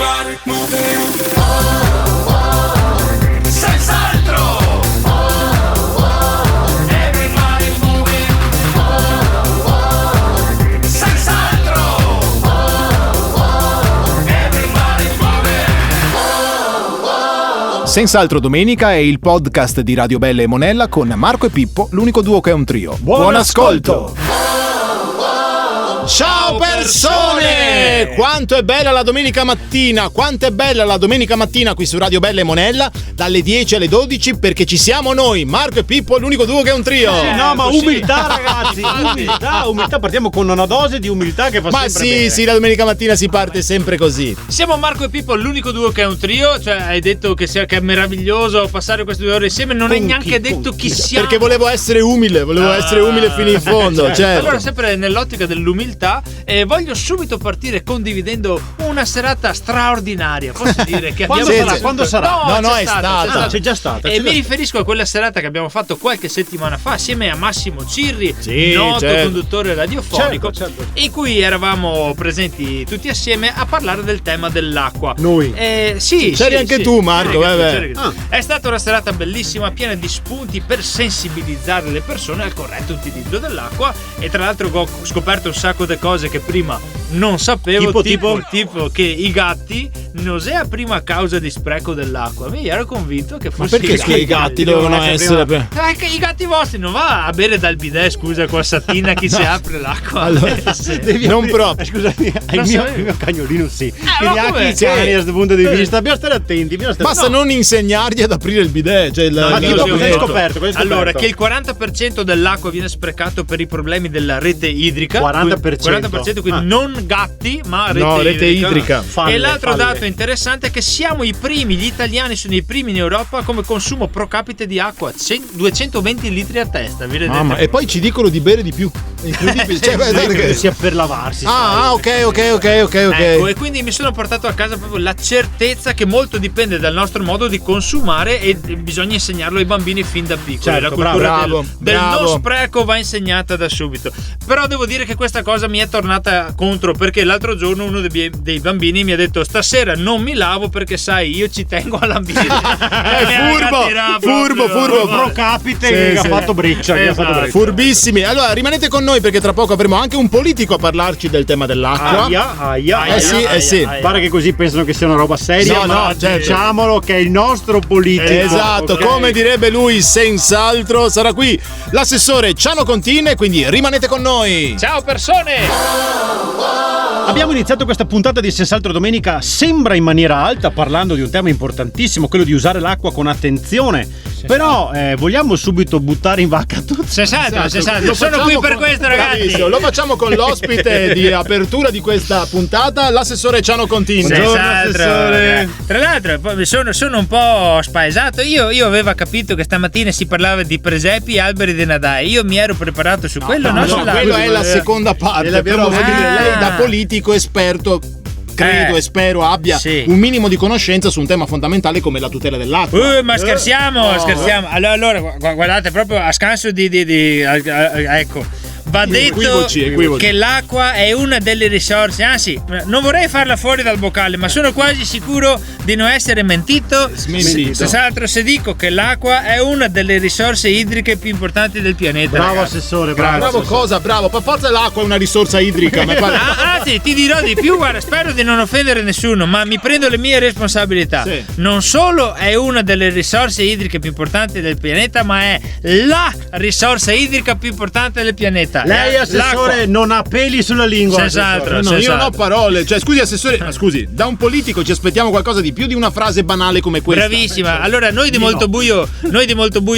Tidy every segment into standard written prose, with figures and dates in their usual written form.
Everybody moving. Senz'altro. Everybody moving. Senz'altro. Everybody moving. Senz'altro domenica è il podcast di Radio Bella e Monella con Marco e Pippo, l'unico duo che è un trio. Buon ascolto! Ciao persone! Quanto è bella la domenica mattina! Quanto è bella la domenica mattina qui su Radio Bella e Monella dalle 10 alle 12 perché ci siamo noi, Marco e Pippo, l'unico duo che è un trio. Sì, no, ma umiltà ragazzi, umiltà, partiamo con una dose di umiltà che fa sempre bene. Sì, la domenica mattina si parte sempre così. Siamo Marco e Pippo, l'unico duo che è un trio, cioè hai detto che è meraviglioso passare queste 2 ore insieme, non hai neanche detto chi siamo. Perché volevo essere umile fino in fondo, certo. Allora sempre nell'ottica dell'umiltà voglio subito partire condividendo una serata straordinaria. Posso dire che abbiamo Quando sarà? No, è stata. C'è già stata. E mi riferisco a quella serata che abbiamo fatto qualche settimana fa assieme a Massimo Cirri, noto conduttore radiofonico, certo. in cui eravamo presenti tutti assieme a parlare del tema dell'acqua. Noi? C'eri anche tu, Marco. È stata una serata bellissima, piena di spunti per sensibilizzare le persone al corretto utilizzo dell'acqua, e tra l'altro ho scoperto un sacco di cose che prima non sapevo, tipo che i gatti non è a prima causa di spreco dell'acqua. Mi ero convinto che fosse. Ma perché i gatti devono essere I gatti vostri non va a bere dal bidet, scusa, con la satina chi si apre l'acqua. Allora, non proprio. Scusami, il mio cagnolino sì. Ma a questo punto di vista dobbiamo stare attenti. Basta non insegnargli ad aprire il bidet. Ma cosa hai scoperto? Allora, che il 40% dell'acqua viene sprecato per i problemi della rete idrica. 40%, quindi non gatti, ma rete idrica. E l'altro dato interessante è che siamo gli italiani sono i primi in Europa come consumo pro capite di acqua, 220 litri a testa. E poi ci dicono di bere di più. È incredibile. Sia per lavarsi. Ok. Ecco, e quindi mi sono portato a casa proprio la certezza che molto dipende dal nostro modo di consumare e bisogna insegnarlo ai bambini fin da piccoli. Certo, la cultura del bravo. non spreco va insegnata da subito. Però devo dire che questa cosa mi è tornata contro, perché l'altro giorno uno dei bambini mi ha detto: stasera non mi lavo perché sai io ci tengo all'ambiente. Furbo pro capite che ha fatto breccia. Furbissimi. Allora rimanete con noi perché tra poco avremo anche un politico a parlarci del tema dell'acqua. Sì. Pare che così pensano che sia una roba seria. Certo. Diciamolo che è il nostro politico. Esatto, okay. Come direbbe lui, senz'altro sarà qui l'assessore Ciano Contine, quindi rimanete con noi. Ciao persone! Abbiamo iniziato questa puntata di Senz'altro Domenica sembra in maniera alta, parlando di un tema importantissimo, quello di usare l'acqua con attenzione. Però vogliamo subito buttare in vacca tutto. Esatto. Sono qui per questo, ragazzi. Bravissimo. Lo facciamo con l'ospite di apertura di questa puntata, l'assessore Ciano Contine. Buongiorno, assessore. Tra l'altro sono un po' spaesato. Io avevo capito che stamattina si parlava di presepi e alberi di Natale. Io mi ero preparato su quello. Quello è la seconda parte. Però lei da politico esperto credo e spero abbia un minimo di conoscenza su un tema fondamentale come la tutela dell'acqua. Ma scherziamo. Allora, guardate, proprio a scanso ecco. Va detto che l'acqua è una delle risorse, anzi non vorrei farla fuori dal boccale, ma sono quasi sicuro di non essere mentito. Senz'altro se dico che l'acqua è una delle risorse idriche più importanti del pianeta. Bravo assessore, bravo. Per forza l'acqua è una risorsa idrica. Anzi, ti dirò di più, guarda, spero di non offendere nessuno, ma mi prendo le mie responsabilità. Non solo è una delle risorse idriche più importanti del pianeta, ma è la risorsa idrica più importante del pianeta. Lei, assessore, l'acqua non ha peli sulla lingua. Esatto. Io non ho parole. Scusi, assessore, ma scusi, da un politico ci aspettiamo qualcosa di più di una frase banale come questa. Bravissima. Allora, noi di Molto Buio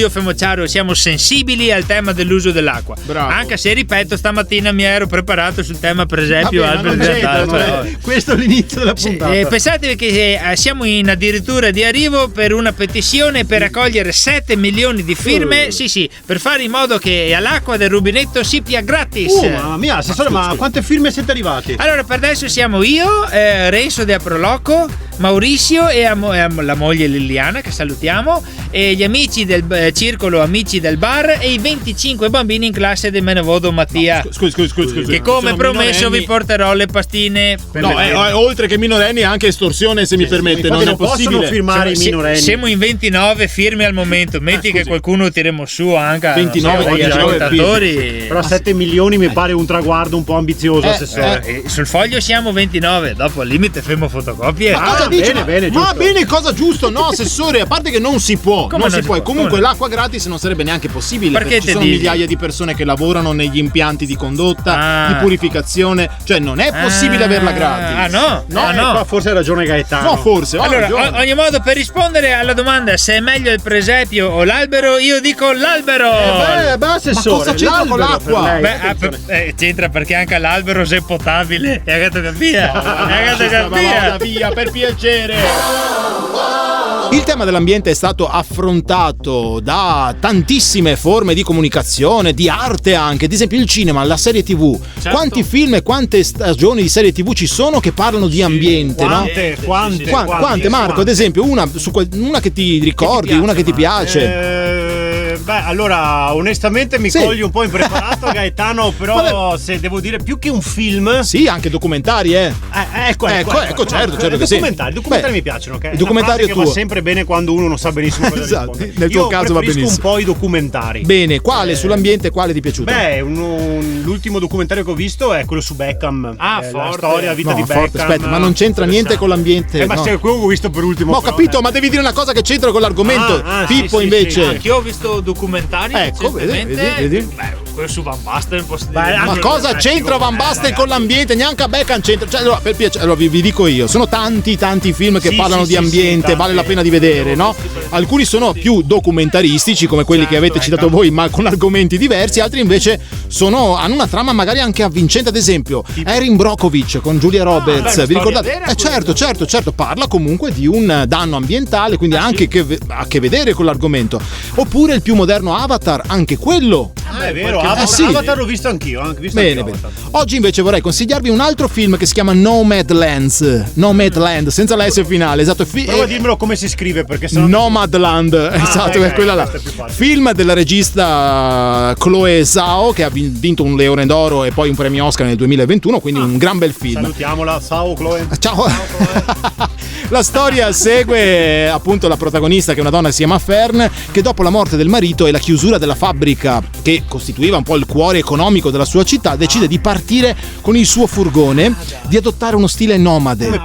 Femociaro siamo sensibili al tema dell'uso dell'acqua. Bravo. Anche se, ripeto, stamattina mi ero preparato sul tema, per esempio, alberi di Natale. Questo è l'inizio della puntata. Pensate che siamo in addirittura di arrivo per una petizione per raccogliere 7 milioni di firme. Sì, per fare in modo che all'acqua del rubinetto si gratis. Mamma mia, assessore, ma quante firme siete arrivati? Allora, per adesso siamo io, Renzo De Aproloco, Maurizio e la moglie Liliana, che salutiamo, e gli amici del circolo Amici del Bar e i 25 bambini in classe del Menevodo Mattia. Scusi. Che come promesso vi porterò le pastine. No, oltre che minorenni anche estorsione, se mi permette. Non è possibile possono firmare i minorenni. Siamo in 29 firme al momento. Metti che qualcuno tiremo su anche 29 gli ascoltatori. Però 7 milioni mi pare un traguardo un po' ambizioso, assessore. Sul foglio siamo 29. Dopo al limite fermo fotocopie. Ma cosa dice? Bene, giusto. Ma bene, cosa giusto? No, assessore, a parte che non si può. Comunque l'acqua gratis non sarebbe neanche possibile, perché ci sono migliaia di persone che lavorano negli impianti di condotta, di purificazione, cioè non è possibile averla gratis. No. Qua forse ha ragione Gaetano. No, forse. Allora, ogni modo, per rispondere alla domanda se è meglio il presepio o l'albero, io dico l'albero. Assessore, ma cosa c'entra con l'acqua? C'entra perché anche l'albero se è potabile. Hai gatto via. Via, per piacere. Il tema dell'ambiente è stato affrontato da tantissime forme di comunicazione, di arte anche, ad esempio il cinema, la serie TV. Certo. Quanti film e quante stagioni di serie TV ci sono che parlano di ambiente, Quante, Marco, ad esempio, una che ti ricordi, una che ti piace? Allora, onestamente mi cogli un po' impreparato, Gaetano, però se devo dire più che un film. Sì, anche documentari, Ecco, certo che sì. Documentari mi piacciono, ok? Il documentario che va sempre bene quando uno non sa benissimo cosa rispondere. Nel tuo caso va benissimo. Un po' i documentari. Bene, quale sull'ambiente, quale ti è piaciuto? L'ultimo documentario che ho visto è quello su Beckham. Forte. La storia, vita di Beckham. Aspetta, ma non c'entra niente con l'ambiente. Ma se quello che ho visto per ultimo. Ma ho capito, ma devi dire una cosa che c'entra con l'argomento. Pippo, invece. Anch'io ho visto documentari. Ecco, vedi. Quello su Van Basten. Ma cosa c'entra Van Basten con l'ambiente? Neanche a Beckham c'entra. Cioè, allora, per piacere, allora, vi dico io, sono tanti film che parlano di ambiente, vale la pena di vedere, no? Alcuni sono più documentaristici, come quelli che avete citato voi, ma con argomenti diversi, altri invece hanno una trama magari anche avvincente. Ad esempio, Erin Brockovich con Julia Roberts, vi ricordate? Certo, parla comunque di un danno ambientale, quindi anche a che vedere con l'argomento. Oppure il più moderno Avatar, anche quello. È vero, Avatar l'ho visto anch'io. Bene. Oggi invece vorrei consigliarvi un altro film che si chiama Nomadland, senza la S finale, esatto. Prova a dirmelo come si scrive, perché sennò Nomadland, esatto, è quella là. Film della regista Chloe Zhao, che ha vinto un Leone d'Oro e poi un premio Oscar nel 2021, quindi un gran bel film. Salutiamola, ciao Chloe. Ciao Chloe. La storia segue appunto la protagonista, che è una donna che si chiama Fern, che dopo la morte del marito e la chiusura della fabbrica che costituiva un po' il cuore economico della sua città, decide di partire con il suo furgone, di adottare uno stile nomade.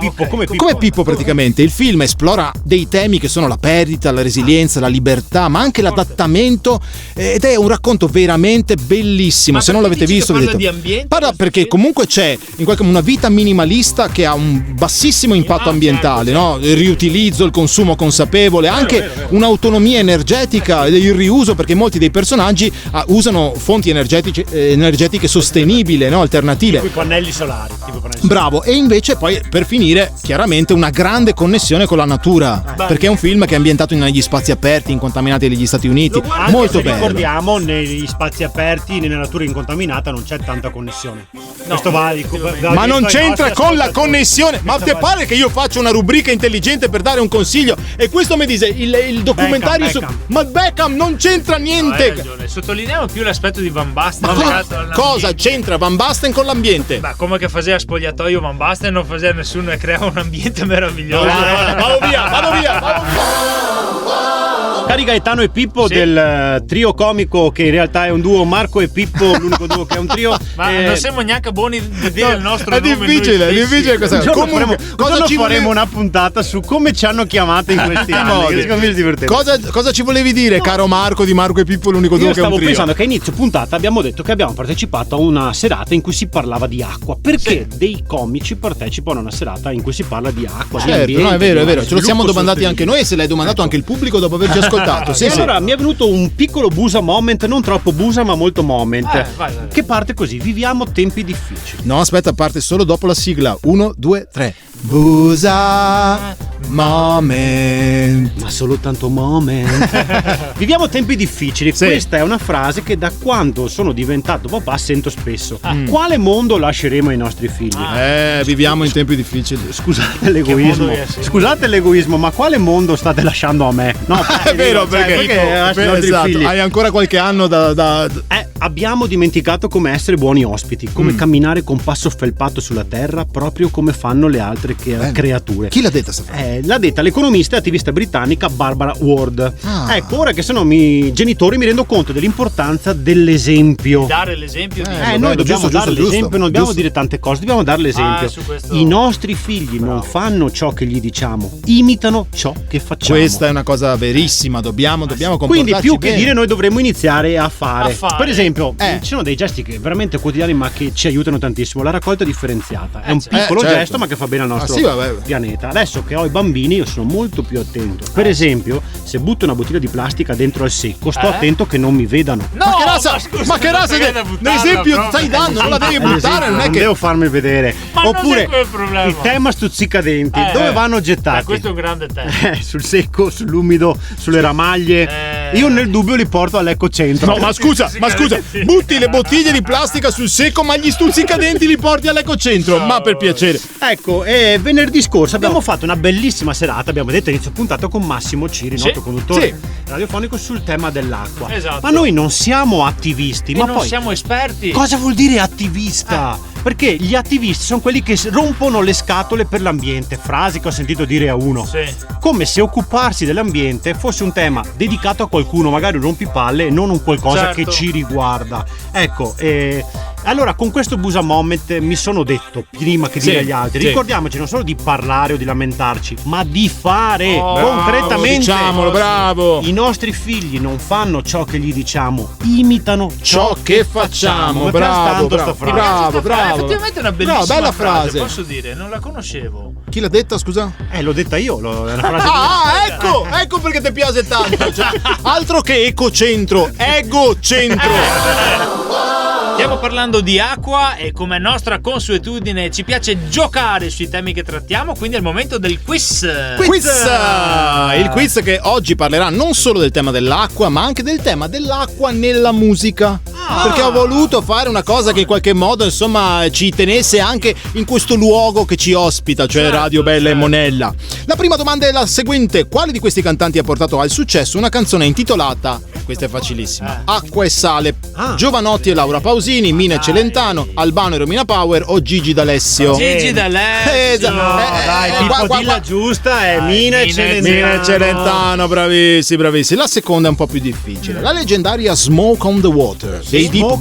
Come Pippo praticamente. Il film esplora dei temi che sono la perdita, la resilienza, la libertà, ma anche l'adattamento, ed è un racconto veramente bellissimo. Se non l'avete visto, parla di ambiente? Parla perché comunque c'è in qualche modo una vita minimalista che ha un bassissimo impatto ambientale, no? Il riutilizzo, il consumo consapevole, anche un'autonomia energetica, il riuso, perché molti dei personaggi usano fonti energetiche sostenibili, no? Alternative. Tipo i pannelli solari. Bravo. E invece poi, per finire, chiaramente una grande connessione con la natura, perché è un film che è ambientato negli spazi aperti, incontaminati degli Stati Uniti. Molto bello. Ricordiamo, negli spazi aperti, nella natura incontaminata non c'è tanta connessione. Questo ma non c'entra con la connessione. Ma ti pare che io faccio una rubrica intelligente per dare un consiglio e questo mi dice il documentario ma Beckham non c'entra niente. Sottolineiamo più l'aspetto di Van Basten. Cosa c'entra Van Basten con l'ambiente? Ma come che faceva spogliatoio Van Basten, non faceva nessuno e creava un ambiente meraviglioso. Vado via. Cari Gaetano e Pippo del trio comico, che in realtà è un duo, Marco e Pippo, l'unico duo che è un trio. Ma non siamo neanche buoni di dire il nostro nome. È difficile questa cosa. Faremo una puntata su come ci hanno chiamato in questi anni. Cosa ci volevi dire, caro Marco, di Marco e Pippo, l'unico duo che è un trio? Stavo pensando che a inizio puntata abbiamo detto che abbiamo partecipato a una serata in cui si parlava di acqua. Perché dei comici partecipano a una serata in cui si parla di acqua, di ambiente? No, è vero. Ce lo siamo domandati anche noi e se l'hai domandato anche il pubblico dopo averci ascoltato. Allora mi è venuto un piccolo busa moment, non troppo busa ma molto moment, che parte così: viviamo tempi difficili. No, aspetta, parte solo dopo la sigla. 1, 2, 3. Busa Moment. Ma solo tanto moment. Viviamo tempi difficili. Sì. Questa è una frase che da quando sono diventato papà sento spesso. Quale mondo lasceremo ai nostri figli? Viviamo in tempi difficili. Scusate l'egoismo. Scusate l'egoismo, ma quale mondo state lasciando a me? No, È vero, perché esatto, figli. hai ancora qualche anno da... Abbiamo dimenticato come essere buoni ospiti, come camminare con passo felpato sulla terra, proprio come fanno le altre creature. Chi l'ha detta sta frase? L'ha detta l'economista e attivista britannica Barbara Ward. Ecco, ora che sono i genitori mi rendo conto dell'importanza dell'esempio. Dare l'esempio di Noi dobbiamo dare l'esempio, giusto, non dobbiamo dire tante cose, dobbiamo dare l'esempio. su questo- I nostri figli non fanno ciò che gli diciamo, imitano ciò che facciamo. Questa è una cosa verissima, dobbiamo comportarci Quindi più che bene. dire noi dovremmo iniziare a fare. A fare. Per esempio, ci sono dei gesti che veramente quotidiani ma che ci aiutano tantissimo. La raccolta differenziata è un piccolo certo. gesto ma che fa bene al nostro sì, vabbè. pianeta. Adesso che ho i bambini io sono molto più attento. Per esempio, se butto una bottiglia di plastica dentro al secco, sto attento che non mi vedano. No, Ma che razza l'esempio stai dando, non la devi buttare, non è che... devo farmi vedere. Ma non Oppure c'è quel problema. il tema stuzzicadenti, dove vanno gettati? questo è un grande tema. Sul secco, sull'umido, sulle ramaglie. Io nel dubbio li porto all'ecocentro. No, ma scusa, butti le bottiglie di plastica sul secco, ma gli stuzzicadenti li porti all'ecocentro, ma per piacere. Ecco, venerdì scorso abbiamo fatto una bellissima serata, abbiamo detto inizio puntata con Massimo Ciri, noto conduttore radiofonico sul tema dell'acqua. Esatto. Ma noi non siamo attivisti, E ma non poi siamo esperti. cosa vuol dire attivista? Perché gli attivisti sono quelli che rompono le scatole per l'ambiente, frasi che ho sentito dire a uno. Sì. Come se occuparsi dell'ambiente fosse un tema dedicato a qualcuno, magari un rompipalle, e non un qualcosa Certo. che ci riguarda. Ecco, allora con questo Busa Moment mi sono detto, prima che dire agli altri, ricordiamoci non solo di parlare o di lamentarci, ma di fare concretamente. Diciamolo, bravo. I nostri figli non fanno ciò che gli diciamo, imitano Ciò che facciamo, Mi piace bravo, tanto sta frase. bravo. Effettivamente è una bellissima No, bella frase. posso dire, non la conoscevo. Chi l'ha detta, scusa? L'ho detta io, è una frase Ecco perché ti piace tanto. Cioè, altro che ecocentro, egocentro. Stiamo parlando di acqua e come nostra consuetudine ci piace giocare sui temi che trattiamo, quindi è il momento del quiz. Quiz! Il quiz che oggi parlerà non solo del tema dell'acqua, ma anche del tema dell'acqua nella musica. Perché ho voluto fare una cosa che in qualche modo, insomma, ci tenesse anche in questo luogo che ci ospita, cioè Radio Bella e Monella. La prima domanda è la seguente: quale di questi cantanti ha portato al successo una canzone intitolata, questa è facilissima, Acqua e Sale? Giovanotti e Laura Pausini, Mina e Celentano, Albano e Romina Power o Gigi D'Alessio? Gigi D'Alessio. Dilla giusta è Mina e Celentano. Mina e Celentano, bravissimi. La seconda è un po' più difficile. La leggendaria Smoke on the Water dei Deep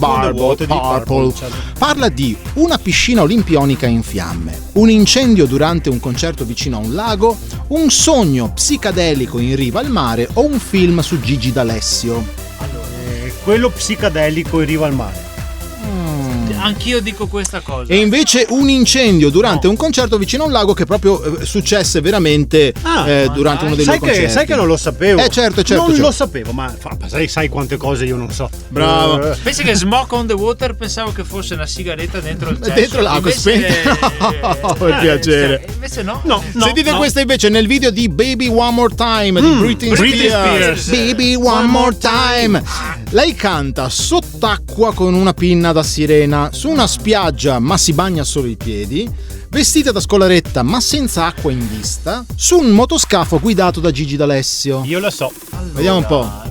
Purple parla di una piscina olimpionica in fiamme, un incendio durante un concerto vicino a un lago, un sogno psicadelico in riva al mare o un film su Gigi D'Alessio. Quello psicadelico in riva al mare. Anch'io dico questa cosa. E invece un incendio durante un concerto vicino a un lago che proprio successe veramente durante uno dei loro concerti. Sai che non lo sapevo. Certo. Non lo sapevo, ma sai quante cose io non so. Bravo. Pensi che Smoke on the Water pensavo che fosse una sigaretta dentro il cesso. Dentro l'acqua spenta. Per piacere. Invece no. Sentite questa invece nel video di Baby One More Time di Britney Spears. Baby One More Time. Lei canta sott'acqua con una pinna da sirena su una spiaggia ma si bagna solo i piedi, vestita da scolaretta ma senza acqua in vista, su un motoscafo guidato da Gigi D'Alessio. Io la so. Vediamo un po'.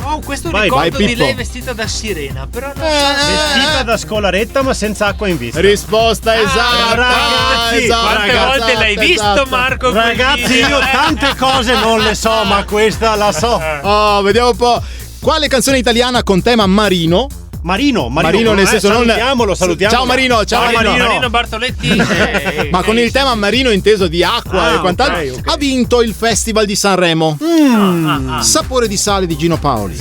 Ho questo Vai, ricordo di Pippo. lei vestita da sirena, però non Vestita da scolaretta ma senza acqua in vista. Risposta esatta. ragazzi, Quante volte l'hai visto, Marco? Ragazzi, io tante cose non le so, ma questa la so. Oh, vediamo un po'. Quale canzone italiana con tema marino? Marino nel senso salutiamolo. Ciao Marino, Marino Bartoletti. Ma con il tema marino inteso di acqua e quant'altro, ok. ha vinto il Festival di Sanremo. Sapore di sale di Gino Paoli,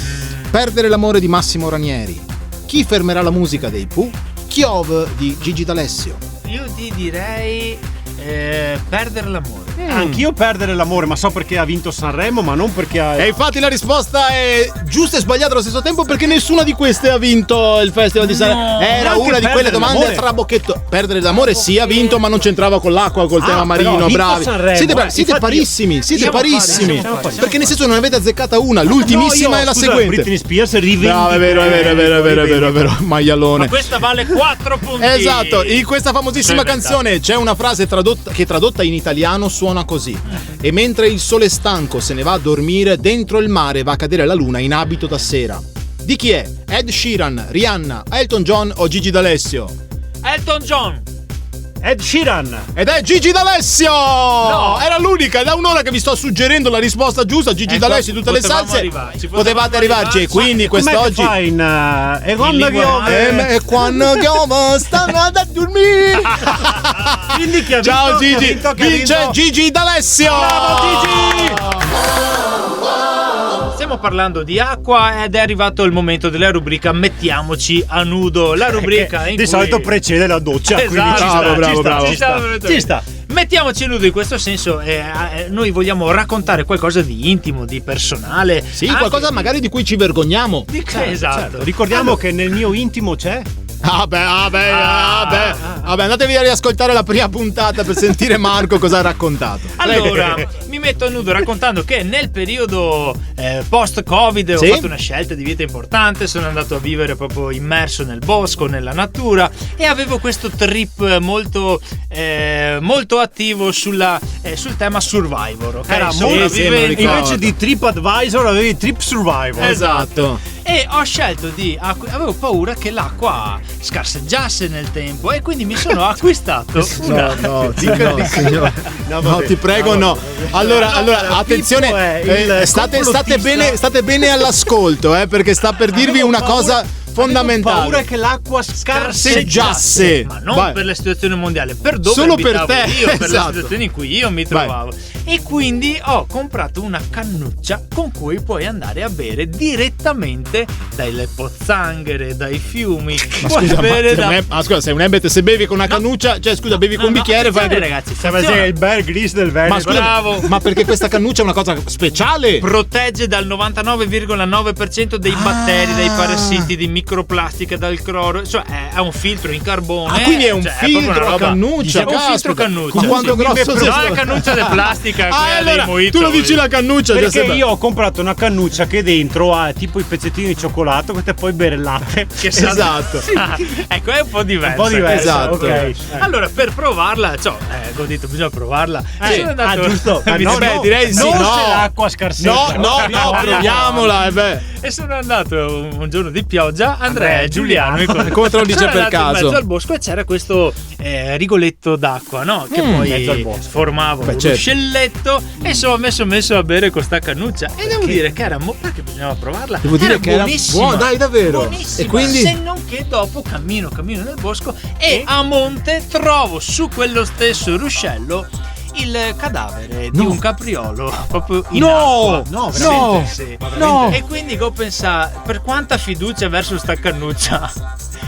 Perdere l'amore di Massimo Ranieri, Chi fermerà la musica dei Pooh, Chiov di Gigi D'Alessio. Io ti direi perdere l'amore. Anch'io perdere l'amore, ma so perché ha vinto Sanremo, ma non perché ha... E infatti la risposta è giusta e sbagliata allo stesso tempo, perché nessuna di queste ha vinto il Festival di Sanremo. Era una di quelle domande a trabocchetto. Perdere l'amore sì ha vinto, ma non c'entrava con l'acqua, col tema marino. Bravi. Siete parissimi, perché nel senso non avete azzeccata una, l'ultimissima è la seguente. Britney Spears rivendica. No, è vero, maialone. Ma questa vale 4 punti. Esatto, in questa famosissima canzone c'è una frase tradotta in italiano suona così: e mentre il sole stanco se ne va a dormire, dentro il mare va a cadere la luna in abito da sera. Di chi è? Ed Sheeran, Rihanna, Elton John o Gigi D'Alessio? Elton John. Ed Sheeran. Ed è Gigi D'Alessio! No, era l'unica, è da un'ora che vi sto suggerendo la risposta giusta. Gigi D'Alessio, tutte le salse. Potevate arrivarci, e quindi quest'oggi. E quando piove stanno a dormire. Quindi chi ha Ciao Gigi, vince Gigi D'Alessio. Bravo Gigi! Stiamo parlando di acqua ed è arrivato il momento della rubrica Mettiamoci a nudo. La rubrica in di cui... solito precede la doccia. Esatto, Bravo. Ci sta. Mettiamoci a nudo in questo senso. Noi vogliamo raccontare qualcosa di intimo, di personale. Sì, qualcosa magari di cui ci vergogniamo. Esatto. Certo. Ricordiamo che nel mio intimo c'è. Vabbè, andatevi a riascoltare la prima puntata per sentire Marco cosa ha raccontato. Allora, mi metto a nudo raccontando che nel periodo post-Covid ho fatto una scelta di vita importante, sono andato a vivere proprio immerso nel bosco, nella natura, e avevo questo trip molto attivo sul tema Survivor. Okay? Era sopravvivente. Invece di TripAdvisor avevi Trip Survivor. Esatto. E ho scelto avevo paura che l'acqua scarseggiasse nel tempo, e quindi mi sono acquistato No, ti prego, no. Allora, attenzione, state bene all'ascolto, perché sta per dirvi una cosa fondamentale. Ho paura che l'acqua scarseggiasse, ma non per la situazione mondiale, per dove solo abitavo per te, io, per esatto. la situazione in cui io mi trovavo. E quindi ho comprato una cannuccia con cui puoi andare a bere direttamente dalle pozzanghere, dai fiumi. Scusa, sei un ebete, se bevi con una cannuccia, cioè scusa, bevi con un bicchiere, fai ragazzi, sei il Bear Grylls del Veneto. Ma perché questa cannuccia è una cosa speciale? Protegge dal 99,9% dei batteri, dai parassiti, di microplastica, dal cloro, cioè è un filtro in carbone. Quindi è un filtro a cannuccia. È un filtro cannuccia. Con quanto grosso no, è cannuccia di plastica. Allora, tu lo dici la cannuccia, perché io ho comprato una cannuccia che dentro ha tipo i pezzettini di cioccolato che te puoi bere il latte. Esatto. Ecco, è un po' diverso. Esatto. Okay. Allora, per provarla, ho detto bisogna provarla. Giusto. Direi sì. Non no. se l'acqua scarseggia. No, proviamola. E sono andato un giorno di pioggia, Andrea e Giuliano, come te lo dice per caso, in mezzo al bosco, e c'era questo rigoletto d'acqua, no? Che poi formava un ruscelletto, e sono messo a bere questa cannuccia. E devo dire che era perché bisognava provarla. Devo dire che era buona, dai, davvero. Buonissima. E quindi, se non che dopo cammino nel bosco e a monte trovo su quello stesso ruscello il cadavere di un capriolo proprio in acqua. No. E quindi ho pensato, per quanta fiducia verso sta cannuccia,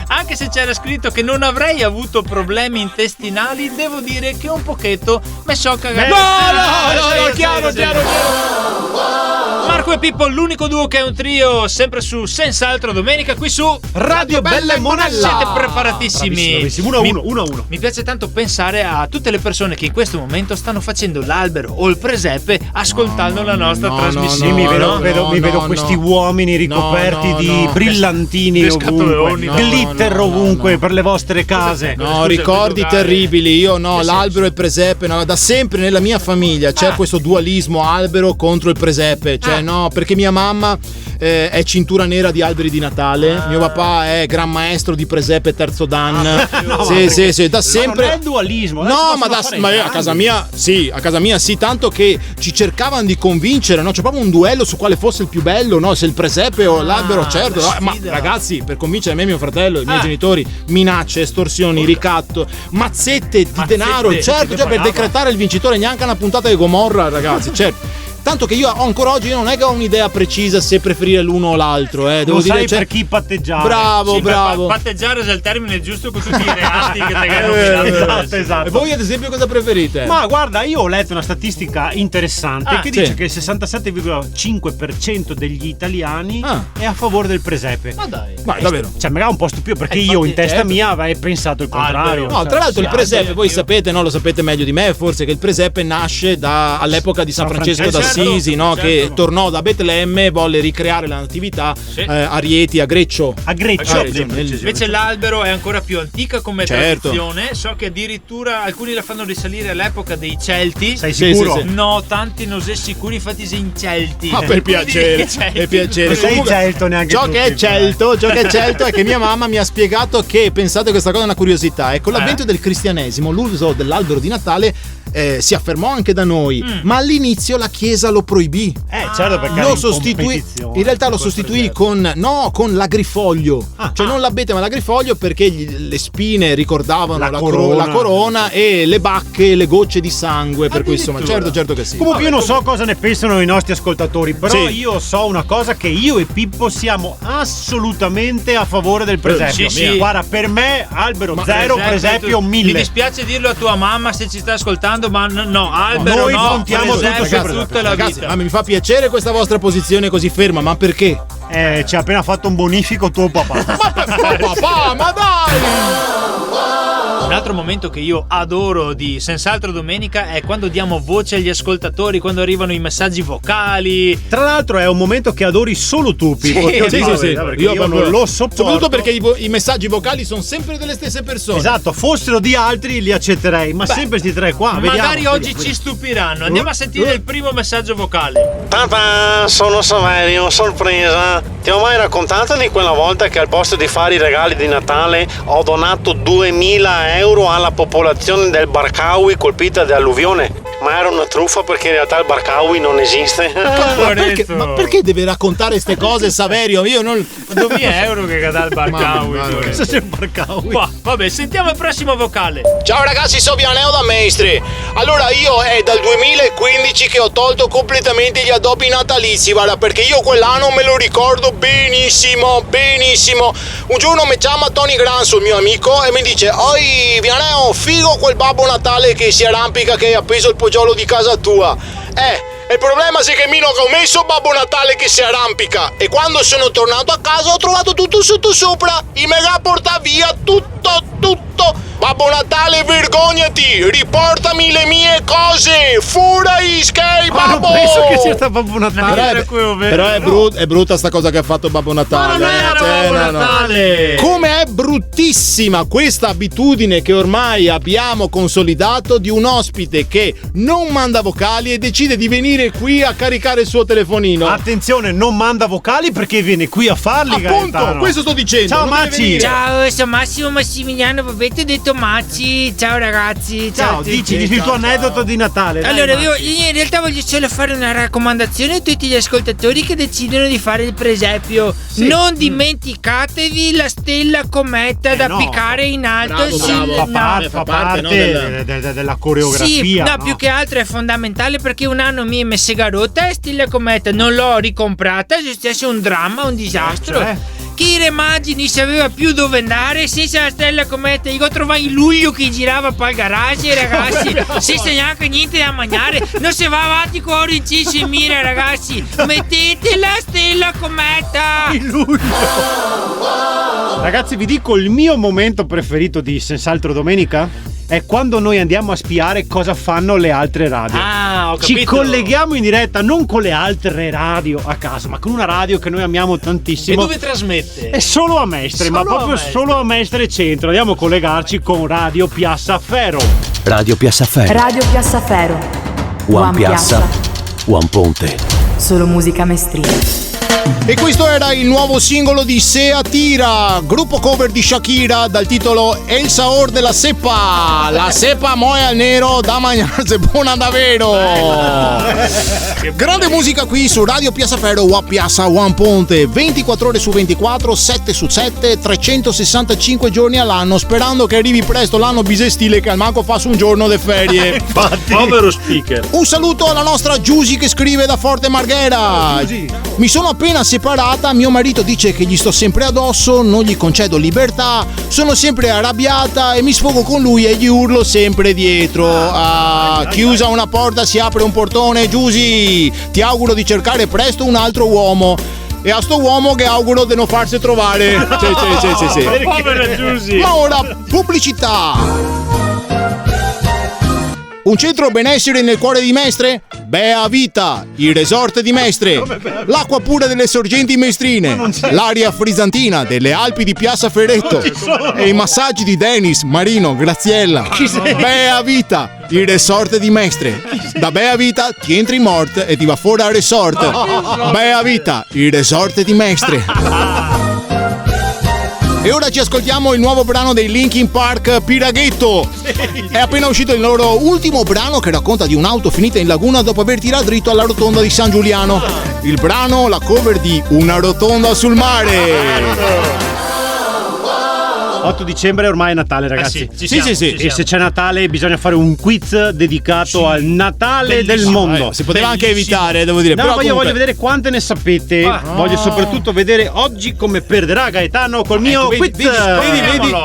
anche se c'era scritto che non avrei avuto problemi intestinali, devo dire che un pochetto mi so cagato. No, chiaro. Marco e Pippo, l'unico duo che è un trio, sempre su Senz'altro Domenica, qui su Radio Bella e Monella. Siete preparatissimi? Bravissimi. 1-1. Mi piace tanto pensare a tutte le persone che in questo momento stanno facendo l'albero o il presepe ascoltando la nostra trasmissione. Mi vedo questi uomini ricoperti di brillantini ovunque, glitter ovunque per le vostre case. Ricordi terribili. Io l'albero e il presepe, da sempre nella mia famiglia c'è questo dualismo albero contro il presepe, perché mia mamma è cintura nera di alberi di Natale, mio papà è gran maestro di presepe terzo dan. Sì, da sempre. Non è dualismo. No, ma a casa mia sì, tanto che ci cercavano di convincere, c'è proprio un duello su quale fosse il più bello, se il presepe o l'albero, certo. Ma ragazzi, per convincere me e mio fratello, i miei genitori, minacce, estorsioni, ricatto, mazzette di denaro, certo, per decretare il vincitore, neanche una puntata di Gomorra, ragazzi, certo. Tanto che io ancora oggi non è che ho un'idea precisa se preferire l'uno o l'altro. Devo dire, sai per chi patteggiare. Bravo, bravo. Patteggiare è il termine giusto con tutti i reati che te hai esatto. E voi ad esempio cosa preferite? Ma guarda, io ho letto una statistica interessante che dice che il 67,5% degli italiani è a favore del presepe. Ma dai. Ma davvero? Cioè, magari un po' stupito perché io in testa mia avrei pensato il contrario. No, tra l'altro il presepe, voi sapete, no, lo sapete meglio di me, forse, che il presepe nasce all'epoca di San Francesco d'Assisi, no? Che tornò da Betlemme e volle ricreare la natività a Rieti, a Greccio. Invece l'albero è ancora più antica come tradizione. So che addirittura alcuni la fanno risalire all'epoca dei Celti. Sei sicuro? Sì. No, tanti non sei sicuri, infatti sei in Celti. Ma per piacere, per piacere. Non sei celto neanche ciò che è celto è che mia mamma mi ha spiegato che, pensate, questa cosa è una curiosità, con l'avvento del cristianesimo l'uso dell'albero di Natale si affermò anche da noi, ma all'inizio la Chiesa lo proibì. Certo, perché lo sostituì, in realtà lo sostituì con l'agrifoglio, cioè non l'abete ma l'agrifoglio, perché le spine ricordavano la corona e le bacche, le gocce di sangue, per cui insomma certo che sì. Comunque io non so cosa ne pensano i nostri ascoltatori, però io so una cosa, che io e Pippo siamo assolutamente a favore del presepio. Guarda, per me albero 0, presepio 1000. Mi dispiace dirlo a tua mamma se ci sta ascoltando, ma no, albero noi no, puntiamo tutta la vita. Ma mi fa piacere questa vostra posizione così ferma, ma perché? Ci ha appena fatto un bonifico tuo papà. ma dai! Un altro momento che io adoro di Senz'altro Domenica è quando diamo voce agli ascoltatori, quando arrivano i messaggi vocali. Tra l'altro è un momento che adori solo tu, Pippo. Sì. Io non lo sopporto. Soprattutto perché i messaggi vocali sono sempre delle stesse persone. Esatto, fossero di altri li accetterei, ma sempre questi tre qua. Magari oggi ci stupiranno. Andiamo a sentire il primo messaggio vocale. Papà, sono Saverio, sorpresa. Ti ho mai raccontato di quella volta che al posto di fare i regali di Natale ho donato 2000 euro alla popolazione del Barcawi colpita da alluvione? Ma era una truffa, perché in realtà il Barcawi non esiste. Ma perché deve raccontare ste cose, Saverio? Io non. 2000 euro che dà il Barcawi. Cosa c'è il Barcawi? Vabbè, sentiamo il prossimo vocale. Ciao ragazzi, sono Vianeo da Mestre. Allora, io è dal 2015 che ho tolto completamente gli addobbi natalizi, guarda, perché io quell'anno me lo ricordo benissimo. Un giorno mi chiama Tony Granzo, il mio amico, e mi dice: oi Vianeo, figo quel Babbo Natale che si arrampica, che hai appeso il poggiolo di casa tua. Il problema è che mi non ho messo Babbo Natale che si arrampica, e quando sono tornato a casa ho trovato tutto sotto sopra. I mega porta via tutto. Babbo Natale, vergognati, riportami le mie cose. Fuori, skate, babbo. Non penso che sia stato Babbo Natale. Però è brutta sta cosa che ha fatto Babbo Natale. Ma non era Babbo Natale. Come è bruttissima questa abitudine che ormai abbiamo consolidato di un ospite che non manda vocali e decide di venire qui a caricare il suo telefonino. Attenzione, non manda vocali perché viene qui a farli. Appunto, Gaetano. questo sto dicendo. Ciao Maci. Ciao, sono Massimo Massimiliano, avete detto Maci. Ciao ragazzi. Ciao, dici il tuo aneddoto di Natale. Allora, io in realtà voglio solo fare una raccomandazione a tutti gli ascoltatori che decidono di fare il presepio. Non dimenticatevi la stella cometa da piccare in alto. Fa parte della coreografia. Sì, più che altro è fondamentale, perché un anno mi è messa garotta e stella cometa non l'ho ricomprata, è successo un dramma, un disastro. Chi i Maggi non sapeva più dove andare senza la stella cometa. Io trovai in luglio che girava per il garage, ragazzi, senza neanche niente da mangiare. Non si va avanti con Oricis e Mira, ragazzi. Mettete la stella cometa in luglio. Ragazzi, vi dico il mio momento preferito di Senz'altro Domenica è quando noi andiamo a spiare cosa fanno le altre radio. Ho capito. Ci colleghiamo in diretta non con le altre radio a caso, ma con una radio che noi amiamo tantissimo. E dove trasmette? È solo a Mestre, ma proprio solo a Mestre Centro. Andiamo a collegarci con Radio Piazza Ferro. Radio Piazza Ferro. Radio Piazza Ferro. One Piazza, One Ponte. Solo musica mestrina. E questo era il nuovo singolo di Sea Tira, gruppo cover di Shakira, dal titolo El Sabor de la Cepa. La cepa moe al nero da mangiarse buona davvero. Grande musica qui su Radio Piazza Ferro, Piazza One Ponte, 24 ore su 24, 7 su 7, 365 giorni all'anno, sperando che arrivi presto l'anno bisestile che al manco fa su un giorno de ferie. Povero speaker. Un saluto alla nostra Giusy che scrive da Forte Marghera. Mi sono appena separata, mio marito dice che gli sto sempre addosso, non gli concedo libertà, sono sempre arrabbiata e mi sfogo con lui e gli urlo sempre dietro. Chiusa una porta si apre un portone. Giusy, ti auguro di cercare presto un altro uomo. E a sto uomo che auguro di non farsi trovare. Sì. Povera Giusy. Ma ora pubblicità. Un centro benessere nel cuore di Mestre? Bea Vita, il resort di Mestre. L'acqua pura delle sorgenti mestrine. L'aria frisantina delle Alpi di Piazza Ferretto. E i massaggi di Dennis, Marino, Graziella. Bea Vita, il resort di Mestre. Da Bea Vita ti entri in mort e ti va fuori al resort. Bea Vita, il resort di Mestre. E ora ci ascoltiamo il nuovo brano dei Linkin Park, Piraghetto. È appena uscito il loro ultimo brano che racconta di un'auto finita in laguna dopo aver tirato dritto alla rotonda di San Giuliano. Il brano, la cover di Una rotonda sul mare. 8 dicembre ormai è Natale, ragazzi. Sì. E se c'è Natale bisogna fare un quiz dedicato al Natale del mondo. Si poteva anche evitare, devo dire. No, però io voglio vedere quante ne sapete. Voglio soprattutto vedere oggi come perderà Gaetano col mio quiz.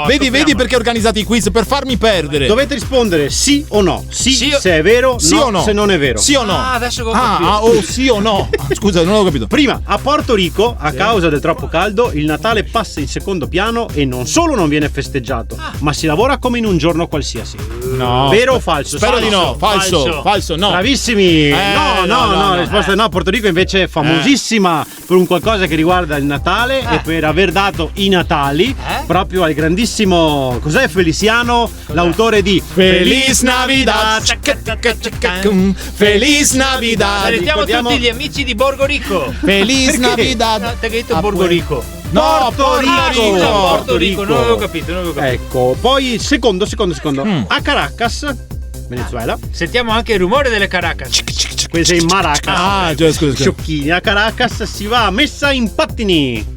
Vedi perché ho organizzato i quiz? Per farmi perdere. Dovete rispondere sì o no. Sì se è vero, sì no, o no. Se non è vero. Sì o no? Adesso ho capito. Sì o no? Scusa, non ho capito. Prima, a Porto Rico, a causa del troppo caldo, il Natale passa in secondo piano e non solo non viene festeggiato, ma si lavora come in un giorno qualsiasi. No. Vero o falso? Spero di no. Falso, no. Bravissimi. No, la risposta è no. Porto Rico invece è famosissima per un qualcosa che riguarda il Natale e per aver dato i Natali proprio al grandissimo Feliciano, l'autore di Feliz Navidad. Feliz Navidad. Salutiamo tutti gli amici di Borgo Rico. Feliz Navidad. Te che hai detto Borgo Rico. No, Porto Rico, non avevo capito. Ecco, poi secondo. A Caracas, Venezuela. Sentiamo anche il rumore delle Caracas. Questo è in Maracas. Scusa. Sciocchini, a Caracas si va a messa in pattini.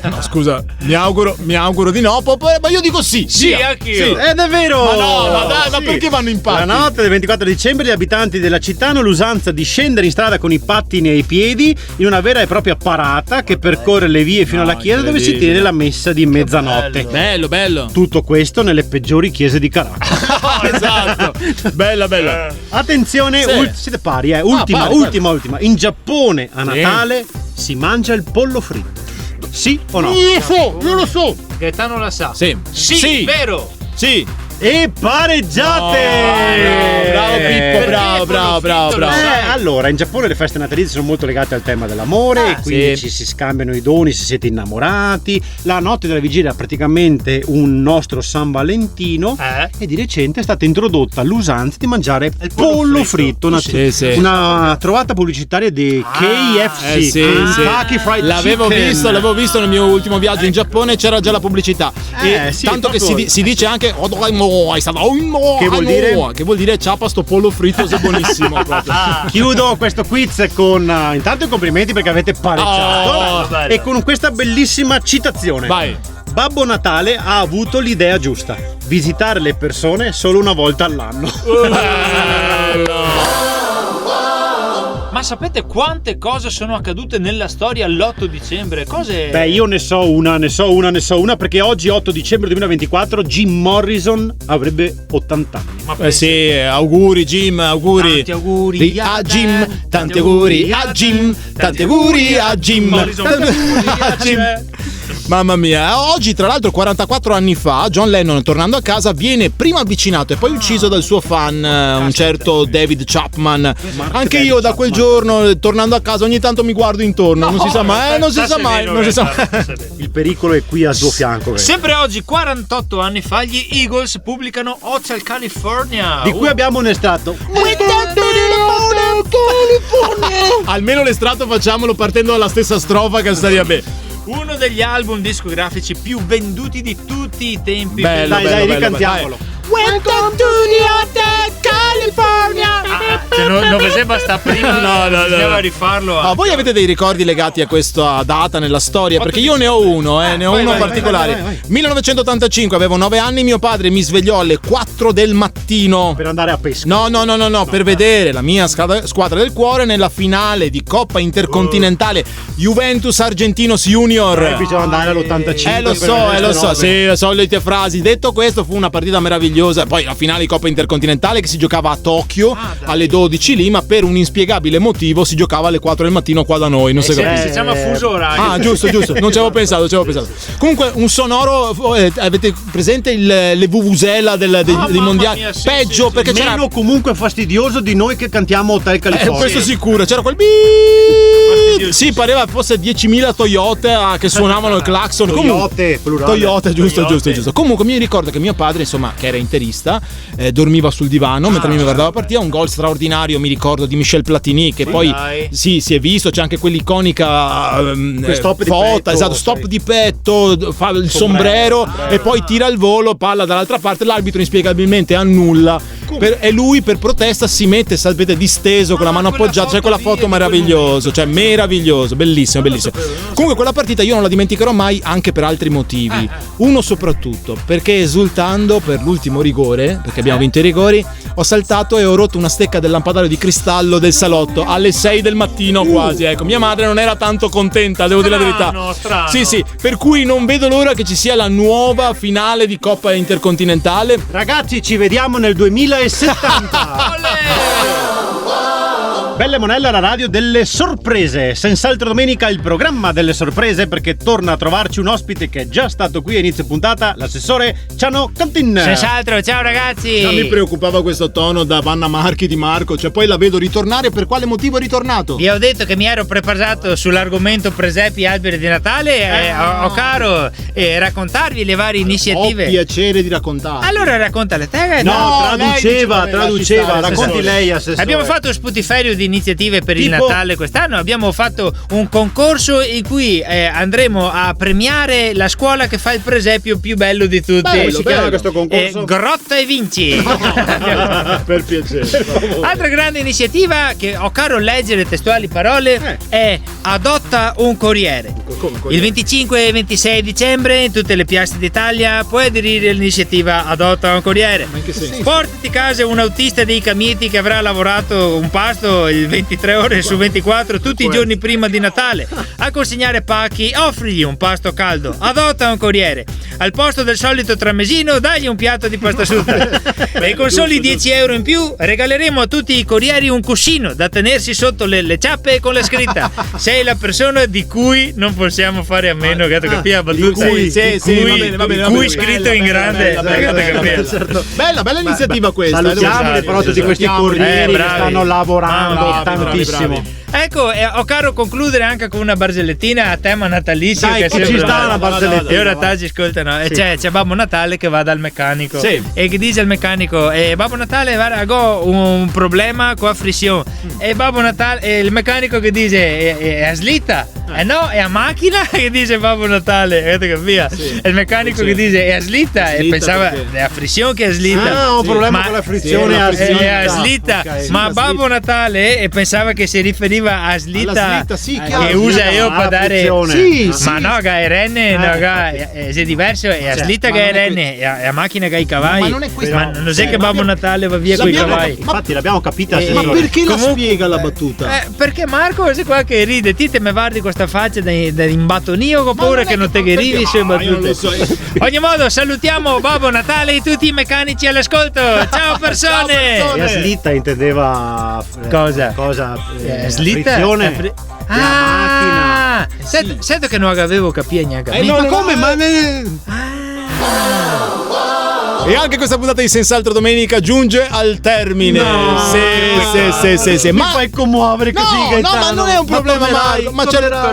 No, scusa, mi auguro di no, ma io dico sì. Sì, anch'io. Ed è vero. Ma no, ma perché vanno in pattini? La notte del 24 dicembre gli abitanti della città hanno l'usanza di scendere in strada con i pattini ai piedi in una vera e propria parata che percorre le vie fino alla chiesa dove si tiene la messa di mezzanotte. Bello. Tutto questo nelle peggiori chiese di Caracas. Esatto. Bella. Attenzione, siete pari, ultima. In Giappone a Natale si mangia il pollo fritto. Sì o no? Io lo so. Gaetano la sa. Sì. Vero. Sì. E pareggiate! Bravo Pippo, bravo. Allora, in Giappone le feste natalizie sono molto legate al tema dell'amore e quindi ci si scambiano i doni se siete innamorati. La notte della vigilia è praticamente un nostro San Valentino e di recente è stata introdotta l'usanza di mangiare il pollo fritto. Una trovata pubblicitaria di KFC. Kentucky Fried l'avevo Chicken. visto nel mio ultimo viaggio in Giappone, c'era già la pubblicità. Tanto che si dice anche che vuol dire ciapa sto pollo fritto, se buonissimo. Chiudo questo quiz con intanto i complimenti perché avete pareggiato e con questa bellissima citazione. Vai. Babbo Natale ha avuto l'idea giusta: visitare le persone solo una volta all'anno. Ma sapete quante cose sono accadute nella storia l'8 dicembre? Cose... Beh, io ne so una perché oggi 8 dicembre 2024 Jim Morrison avrebbe 80 anni. Auguri Jim, auguri. Tanti auguri a Jim, tanti auguri a Jim, tanti auguri a Jim. Mamma mia, oggi tra l'altro 44 anni fa John Lennon, tornando a casa, viene prima avvicinato e poi ucciso dal suo fan, un certo David Chapman. Anche io da quel giorno, tornando a casa, ogni tanto mi guardo intorno, non si sa mai. Il pericolo è qui al tuo fianco. Sempre oggi, 48 anni fa, gli Eagles pubblicano Hotel California, di cui abbiamo un estratto. Almeno l'estratto facciamolo partendo dalla stessa strofa, che staria bene. Uno degli album discografici più venduti di tutti i tempi. Dai, ricantiamolo. Welcome to the Hotel California. Se non vi sembra sta prima, no. bisognava rifarlo. Ma voi avete dei ricordi legati a questa data nella storia? Perché io ne ho uno, uno particolare. Vai. 1985, avevo 9 anni, mio padre mi svegliò alle 4 del mattino. Per andare a pesca. No, per vedere la mia squadra del cuore nella finale di Coppa Intercontinentale Juventus Argentinos Junior. Bisogna andare all'85. Lo so, sì, le solite frasi. Detto questo, fu una partita meravigliosa. Poi la finale di Coppa Intercontinentale che si giocava a Tokyo alle 12 lì, ma per un inspiegabile motivo si giocava alle 4 del mattino qua da noi. Non si capisce. Si chiama fuso orario. Ah, giusto. Non ci avevo pensato. Comunque, un sonoro. Avete presente le vuvuzela dei mondiali? Mia, sì, peggio, sì, perché Meno comunque fastidioso di noi che cantiamo Hotel California. questo sicuro, c'era quel sì, pareva fosse 10.000 Toyota che suonavano il clacson. Toyote, plurale. Toyota, giusto. Comunque mi ricordo che mio padre, insomma, che era interista, dormiva sul divano mentre mi guardava la partita. Un gol straordinario, mi ricordo, di Michel Platini, che poi sì, si è visto, c'è anche quell'iconica stop di foto, petto, esatto, stop di petto, fa il sombrero e poi tira il volo, palla dall'altra parte, l'arbitro inspiegabilmente annulla. E lui per protesta si mette, sapete, disteso con la mano appoggiata. C'è quella foto meravigliosa, cioè meraviglioso, bellissimo. Comunque quella partita io non la dimenticherò mai, anche per altri motivi. Uno soprattutto, perché esultando per l'ultimo rigore, perché abbiamo vinto i rigori, ho saltato e ho rotto una stecca del lampadario di cristallo del salotto alle 6 del mattino quasi. Ecco, mia madre non era tanto contenta, devo dire la verità. Strano. Sì, per cui non vedo l'ora che ci sia la nuova finale di Coppa Intercontinentale. Ragazzi, ci vediamo nel 2070. Belle Monella, la radio delle sorprese. Senz'altro domenica il programma delle sorprese, perché torna a trovarci un ospite che è già stato qui a inizio puntata, l'assessore Ciano Cantin. Senz'altro, ciao ragazzi. Non mi preoccupava questo tono da Vanna Marchi di Marco, cioè poi la vedo ritornare. Per quale motivo è ritornato? Vi ho detto che mi ero preparato sull'argomento presepi e alberi di Natale. Ho caro raccontarvi le varie iniziative. Ho piacere di raccontare. Allora raccontale te. Traduceva. Racconti lei, assessore. Abbiamo fatto un sputiferio di iniziative per il Natale quest'anno. Abbiamo fatto un concorso in cui andremo a premiare la scuola che fa il presepio più bello di tutti. Come si chiama questo concorso? Grotta e vinci. Per piacere. Altra grande iniziativa che ho caro leggere testuali parole è adotta un corriere. Il 25 e 26 dicembre in tutte le piazze d'Italia puoi aderire all'iniziativa adotta un corriere. Ma in che senso? Portati a casa un autista dei Camiti che avrà lavorato un pasto il 23 ore su 24 tutti i giorni prima di Natale a consegnare pacchi. Offrigli un pasto caldo, adotta un corriere. Al posto del solito tramesino dagli un piatto di pasta asciutta. E con soli 10 euro in più regaleremo a tutti i corrieri un cuscino da tenersi sotto le ciappe con la scritta: sei la persona di cui non possiamo fare a meno. Cui scritto in grande. Bella iniziativa questa. Salutiamo le parole di questi corrieri che stanno lavorando tantissimo. Ecco, ho caro concludere anche con una barzellettina a tema natalizio. Dai, che ci sta una barzellettina. E ora ci ascoltano. Sì. C'è Babbo Natale che va dal meccanico. Sì. E che dice al meccanico: Babbo Natale, guarda, ho un problema con la frizione. E Babbo Natale, e il meccanico che dice: è a slitta. No, è a macchina. Che dice Babbo Natale, avete capito? Sì. E il meccanico che dice: è a slitta. E pensava è a frizione che è a slitta. Ho un problema con la frizione. Sì, è a slitta. Okay. Ma Babbo Natale e pensava che si riferiva a slitta, sì, che usa io per dare sì, ma no, che è renne, è diverso, è a slitta che è renne, è a macchina che ha i cavalli. Ma non è questo. Ma non sai che Babbo Natale va via con i cavalli. Infatti l'abbiamo capita. Ma perché la spiega la battuta? Perché Marco è qua che ride, ti me guardi questa faccia da imbattonio, ho paura che non te che ridi sue battute. Ogni modo salutiamo Babbo Natale e tutti i meccanici all'ascolto. Ciao persone. La slitta intendeva cosa? Slitta? Frizione. Ah, sento che non avevo capito neanche. Ma come? E anche questa puntata di Senz'altro Domenica giunge al termine. Sì. Ma fai commuovere così, no, ma non è un problema, Marco. Ma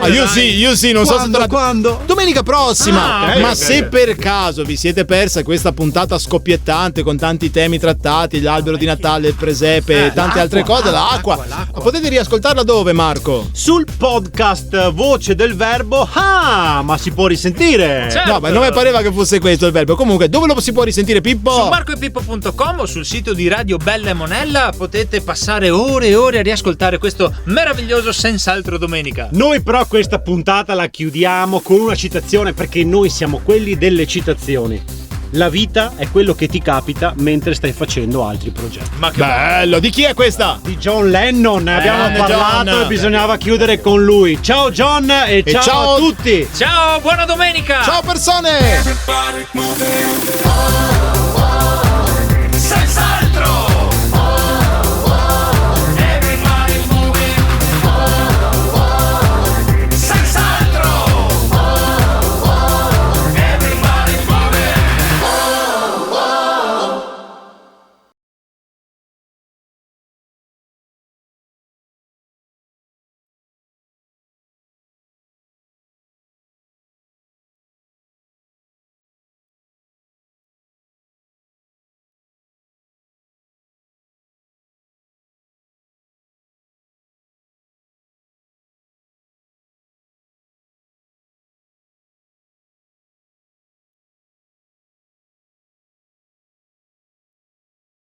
io sì, non so se quando? Domenica prossima. Ma se per caso vi siete persa questa puntata scoppiettante con tanti temi trattati, l'albero di Natale, il presepe e tante altre cose, l'acqua, potete riascoltarla dove, Marco? Sul podcast Voce del Verbo. Ma si può risentire. No, ma non mi pareva che fosse questo il verbo. Comunque, dove lo si può risentire? sentire, Pippo? Su marcoepippo.com o sul sito di Radio Bella e Monella potete passare ore e ore a riascoltare questo meraviglioso Senz'altro Domenica. Noi però questa puntata la chiudiamo con una citazione, perché noi siamo quelli delle citazioni. La vita è quello che ti capita mentre stai facendo altri progetti. Ma che bello! Di chi è questa? Di John Lennon. Abbiamo parlato John. e bisognava chiudere con lui. Ciao John e ciao a tutti. Ciao, buona domenica! Ciao persone!